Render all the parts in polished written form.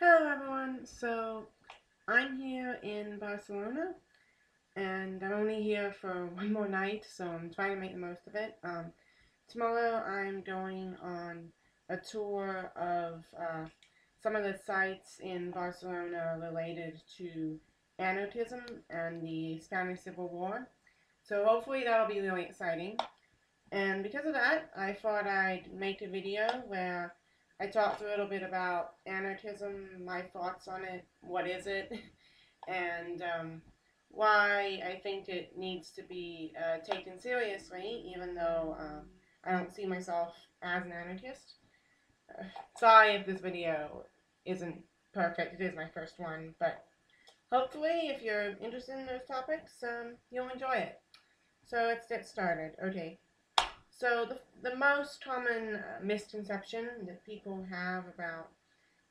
Hello everyone, so I'm here in Barcelona and I'm only here for one more night, so I'm trying to make the most of it. Tomorrow I'm going on a tour of some of the sites in Barcelona related to anarchism and the Spanish Civil War, so hopefully that'll be really exciting. And because of that, I thought I'd make a video where I talked a little bit about anarchism, my thoughts on it, what is it, and why I think it needs to be taken seriously, even though I don't see myself as an anarchist. Sorry if this video isn't perfect, it is my first one, but hopefully if you're interested in those topics, you'll enjoy it. So let's get started. Okay. So the most common misconception that people have about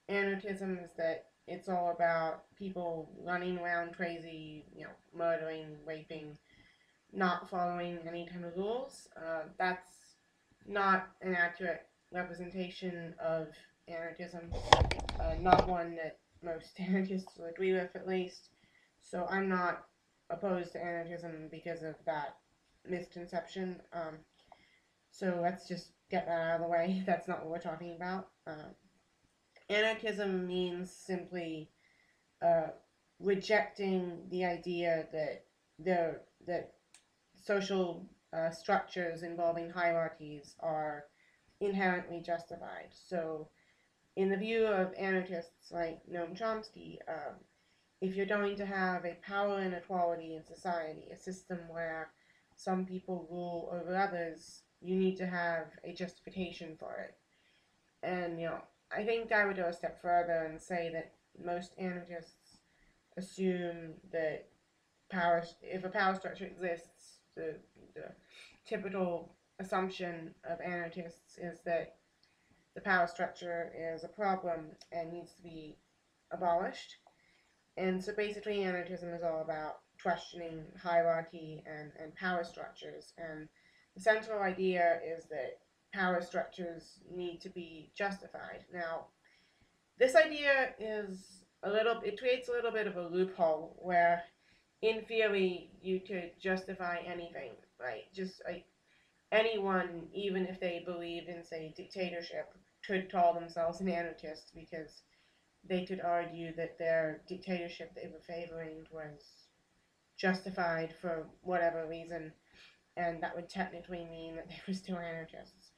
anarchism is that it's all about people running around crazy, murdering, raping, not following any kind of rules. That's not an accurate representation of anarchism, not one that most anarchists will agree with, at least. So I'm not opposed to anarchism because of that misconception. So let's just get that out of the way. That's not what we're talking about. Anarchism means simply uh, rejecting the idea that that social structures involving hierarchies are inherently justified. So, in the view of anarchists like Noam Chomsky, if you're going to have a power inequality in society, a system where some people rule over others, you need to have a justification for it. And, I think I would go a step further and say that most anarchists assume that if a power structure exists, the typical assumption of anarchists is that the power structure is a problem and needs to be abolished. And so basically, anarchism is all about questioning hierarchy and power structures. And the central idea is that power structures need to be justified. Now, this idea it creates a little bit of a loophole where, in theory, you could justify anything, right? Just like anyone, even if they believed in, say, dictatorship, could call themselves an anarchist because they could argue that their dictatorship they were favoring was justified for whatever reason, and that would technically mean that they were still anarchists.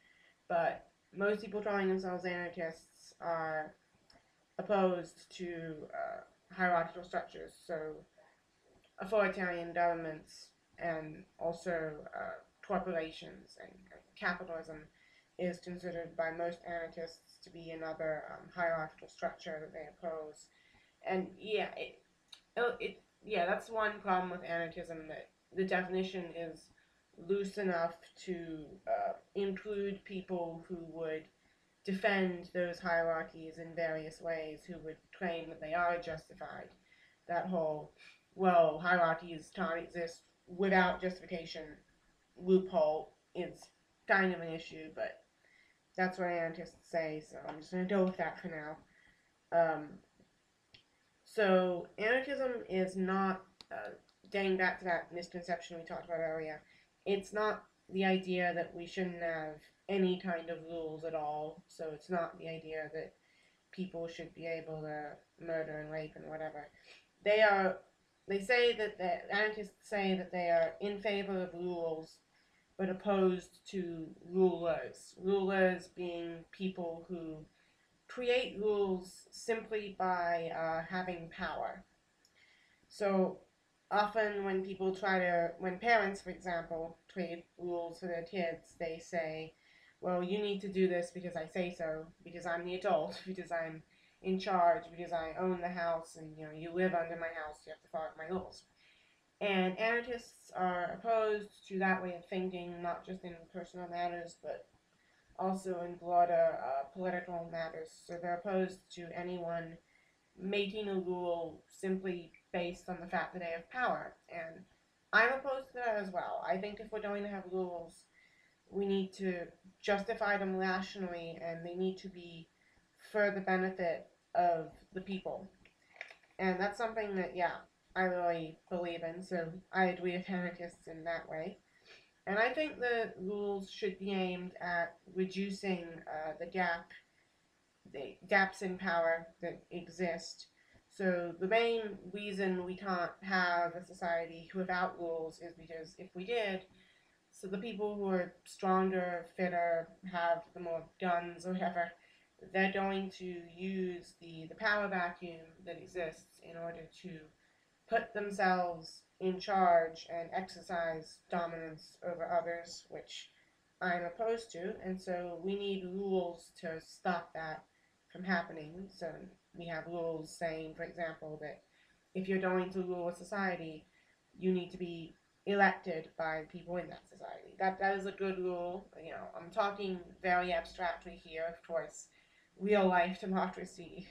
But most people calling themselves anarchists are opposed to hierarchical structures, so authoritarian governments and also corporations and capitalism is considered by most anarchists to be another hierarchical structure that they oppose. And yeah, that's one problem with anarchism, that the definition is loose enough to include people who would defend those hierarchies in various ways, who would claim that they are justified. That whole, well, hierarchies can't exist without justification loophole is kind of an issue, but that's what anarchists say, so I'm just going to go with that for now. Um, so anarchism is not, getting back to that misconception we talked about earlier, it's not the idea that we shouldn't have any kind of rules at all. So it's not the idea that people should be able to murder and rape and whatever. They are. They say that the anarchists say that they are in favor of rules, but opposed to rulers. Rulers being people who create rules simply by having power. So often when parents, for example, create rules for their kids, they say, well, you need to do this because I say so, because I'm the adult, because I'm in charge, because I own the house, and you live under my house, you have to follow my rules. And anarchists are opposed to that way of thinking, not just in personal matters, but also in broader political matters. So they're opposed to anyone making a rule simply based on the fact that they have power. And I'm opposed to that as well. I think if we're going to have rules, we need to justify them rationally, and they need to be for the benefit of the people. And that's something that, yeah, I really believe in, so I agree with anarchists in that way. And I think the rules should be aimed at reducing the gaps in power that exist. So the main reason we can't have a society without rules is because if we did, so the people who are stronger, fitter, have the more guns or whatever, they're going to use the power vacuum that exists in order to put themselves in charge and exercise dominance over others, which I'm opposed to, and so we need rules to stop that from happening. So we have rules saying, for example, that if you're going to rule a society, you need to be elected by people in that society. That is a good rule. You know, I'm talking very abstractly here. Of course, real life democracy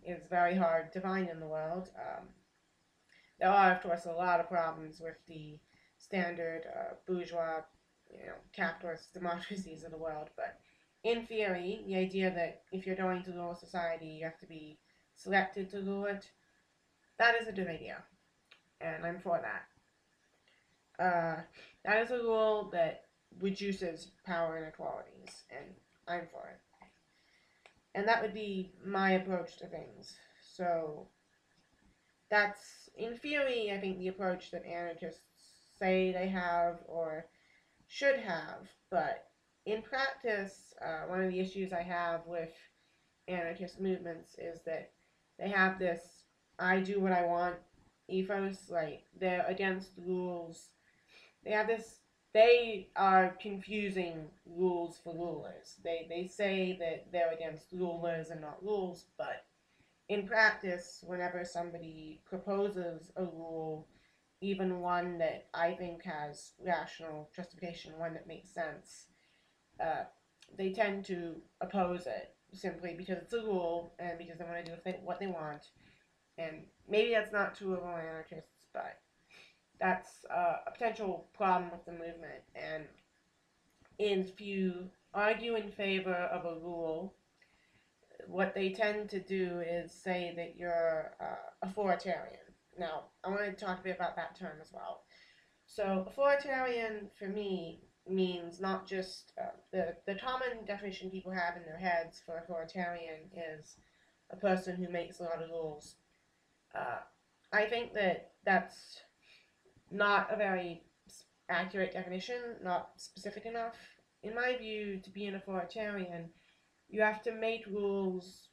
is very hard to find in the world. There are, of course, a lot of problems with the standard bourgeois, capitalist democracies of the world. But in theory, the idea that if you're going to rule a society, you have to be selected to rule it, that is a good idea, and I'm for that. That is a rule that reduces power inequalities, and I'm for it. And that would be my approach to things. So that's, in theory, I think the approach that anarchists say they have or should have. But in practice, one of the issues I have with anarchist movements is that they have this I do what I want ethos. Like, they're against rules. They have this, they are confusing rules for rulers. They say that they're against rulers and not rules, but in practice, whenever somebody proposes a rule, even one that I think has rational justification, one that makes sense, uh, they tend to oppose it simply because it's a rule and because they want to do what they want. And maybe that's not true of all anarchists, but that's a potential problem with the movement. And if you argue in favor of a rule, what they tend to do is say that you're authoritarian. Now, I want to talk a bit about that term as well. So, authoritarian for me means not just the common definition people have in their heads for authoritarian is a person who makes a lot of rules. Uh, I think that that's not a very accurate definition, not specific enough. In my view, to be an authoritarian, you have to make rules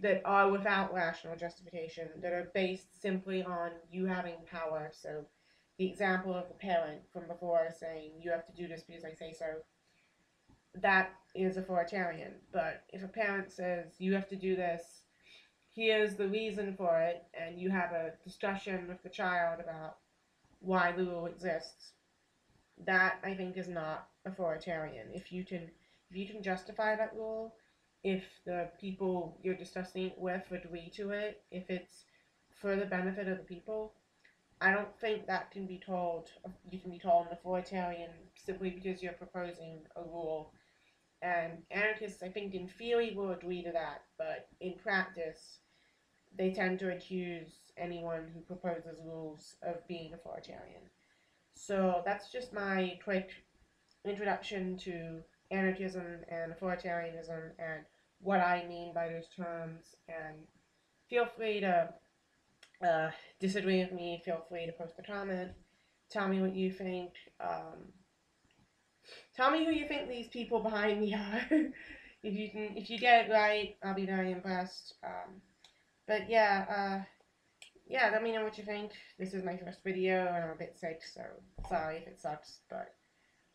that are without rational justification, that are based simply on you having power. So the example of the parent from before saying, you have to do this because I say so, that is authoritarian. But if a parent says, you have to do this, here's the reason for it, and you have a discussion with the child about why the rule exists, that I think is not authoritarian. If you can justify that rule, if the people you're discussing it with agree to it, if it's for the benefit of the people, I don't think that can be told. You can be told an authoritarian simply because you're proposing a rule. And anarchists, I think, in theory will agree to that, but in practice, they tend to accuse anyone who proposes rules of being authoritarian. So that's just my quick introduction to anarchism and authoritarianism and what I mean by those terms. And feel free to disagree with me. Feel free to post a comment. Tell me what you think. Tell me who you think these people behind me are. If you get it right, I'll be very impressed. But yeah, let me know what you think. This is my first video, and I'm a bit sick, so sorry if it sucks. But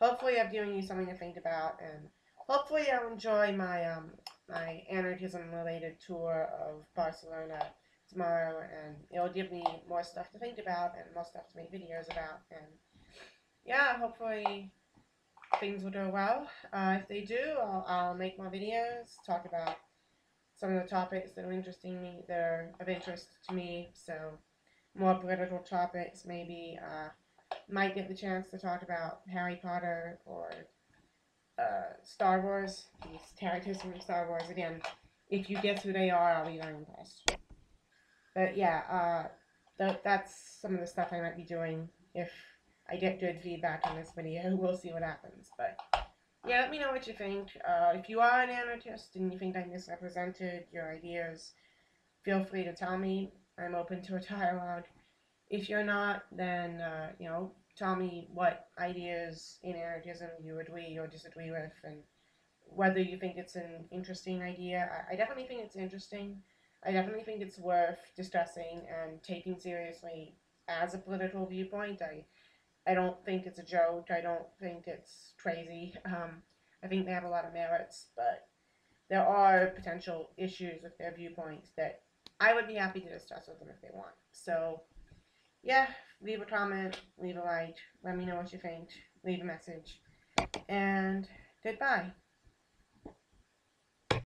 hopefully, I've given you something to think about, and hopefully, I'll enjoy my anarchism-related tour of Barcelona tomorrow, and it'll give me more stuff to think about and more stuff to make videos about. And yeah, hopefully things will go well. If they do, I'll make more videos, talk about some of the topics that are interesting me, that are of interest to me. So more political topics, maybe. Might get the chance to talk about Harry Potter or Star Wars, these characters from Star Wars again. if you guess who they are, I'll be very impressed. But yeah, that's some of the stuff I might be doing if I get good feedback on this video. We'll see what happens. But yeah, let me know what you think. If you are an anarchist and you think I misrepresented your ideas, feel free to tell me. I'm open to a dialogue. If you're not, then tell me what ideas in anarchism you agree or disagree with, and whether you think it's an interesting idea. I definitely think it's interesting. I definitely think it's worth discussing and taking seriously as a political viewpoint. I don't think it's a joke. I don't think it's crazy. I think they have a lot of merits, but there are potential issues with their viewpoints that I would be happy to discuss with them if they want. So, yeah, leave a comment, leave a like, let me know what you think, leave a message, and goodbye.